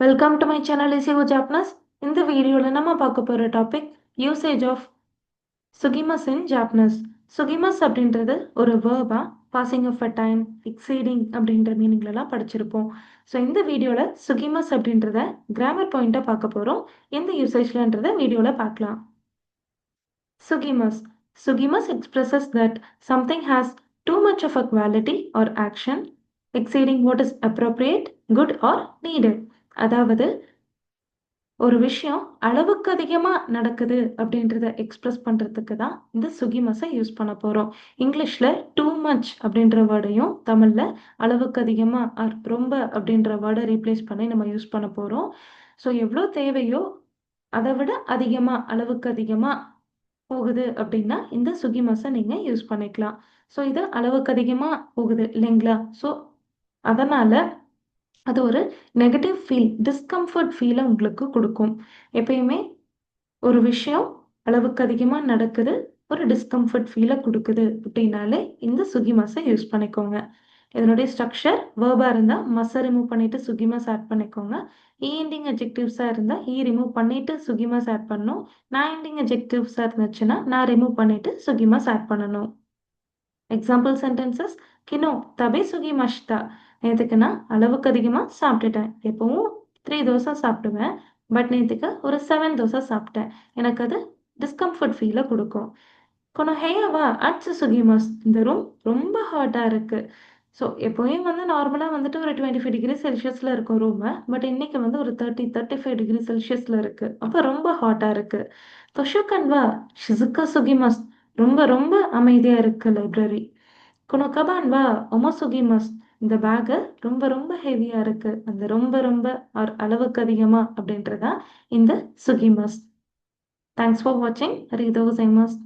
Welcome to my channel echo Japanese. இந்த வீடியோவில் நம்ம பார்க்க போகிற டாபிக் யூசேஜ் ஆஃப் சுகிமஸ் இன் ஜாப்னஸ். சுகிமஸ் அப்படின்றது ஒரு வேர்பா, passing of a time, exceeding அப்படின்ற மீனிங்லலாம் படிச்சிருப்போம். ஸோ இந்த வீடியோவில் சுகிமஸ் அப்படின்றத கிராமர் பாயிண்ட்டை பார்க்க போகிறோம். எந்த யூசேஜ்லன்றதை வீடியோவில் பார்க்கலாம். Sugimas. Sugimas expresses that something has too much of a quality or action exceeding what is appropriate, good or needed. அதாவது ஒரு விஷயம் அளவுக்கு அதிகமா நடக்குது அப்படின்றத எக்ஸ்பிரஸ் பண்றதுக்கு தான் இந்த சுகிமஸை யூஸ் பண்ண போறோம். இங்கிலீஷ்ல டூ மச் அப்படின்ற வேர்டையும் தமிழ்ல அளவுக்கு அதிகமா ரொம்ப அப்படின்ற வேர்டை ரீப்ளேஸ் பண்ணி நம்ம யூஸ் பண்ண போறோம். ஸோ எவ்வளோ தேவையோ அதை விட அதிகமா, அளவுக்கு அதிகமா போகுது அப்படின்னா இந்த சுகிமஸை நீங்க யூஸ் பண்ணிக்கலாம். ஸோ இது அளவுக்கு அதிகமா போகுது இல்லைங்களா? ஸோ அதனால அது ஒரு நெகட்டிவ் ஃபீல், டிஸ்கம்ஃபர்ட் ஃபீலை உங்களுக்கு கொடுக்கும். எப்பயுமே ஒரு விஷயம் அளவுக்கு அதிகமாக நடக்குது, ஒரு டிஸ்கம்ஃபர்ட் ஃபீலை கொடுக்குது அப்படின்னாலே இந்த சுகிமஸை யூஸ் பண்ணிக்கோங்க. இதனுடைய ஸ்ட்ரக்சர் வேர்பா இருந்தால் மஸை ரிமூவ் பண்ணிட்டு சுகிமஸ் ஆட் பண்ணிக்கோங்க. ஈண்டிங் அட்ஜெக்டிவ்ஸாக இருந்தால் ரிமூவ் பண்ணிட்டு சுகிமஸ் ஆட் பண்ணணும். நான் எண்டிங் அட்ஜெக்டிவ்ஸாக இருந்துச்சுன்னா நான் ரிமூவ் பண்ணிட்டு சுகிமஸ் ஆட் பண்ணணும். எக்ஸாம்பிள் சென்டென்சஸ்: கினோ தபே சுகி மஷ்தா. நேற்றுக்கு நான் அளவுக்கு அதிகமாக சாப்பிட்டுட்டேன். எப்பவும் 3 தோசை சாப்பிடுவேன், பட் நேற்றுக்கு ஒரு 7 தோசை சாப்பிட்டேன். எனக்கு அது டிஸ்கம்ஃபர்ட் ஃபீலை கொடுக்கும். கொனோ ஹேயாவா அட்ஸ் சுகிமஸ். இந்த ரூம் ரொம்ப ஹாட்டாக இருக்குது. ஸோ எப்போயும் நார்மலாக ஒரு 25 டிகிரி செல்சியஸில் இருக்கும் ரூமு, பட் இன்னைக்கு ஒரு 35 டிகிரி செல்சியஸில் இருக்குது. அப்போ ரொம்ப ஹாட்டாக இருக்குது. தொஷுகன்வா ஷிசுகா சுகிமஸ். ரொம்ப ரொம்ப அமைதியாக இருக்குது லைப்ரரி. குனோகபான்வா ஒமோசுகிமஸ். இந்த பேகு ரொம்ப ரொம்ப ஹெவியாக இருக்குது. அந்த ரொம்ப ரொம்ப அளவுக்கு அதிகமாக அப்படின்றதா இந்த சுகிமஸ். தேங்க்ஸ் ஃபார் வாட்சிங். ஹரிதோ கோசைமஸ்.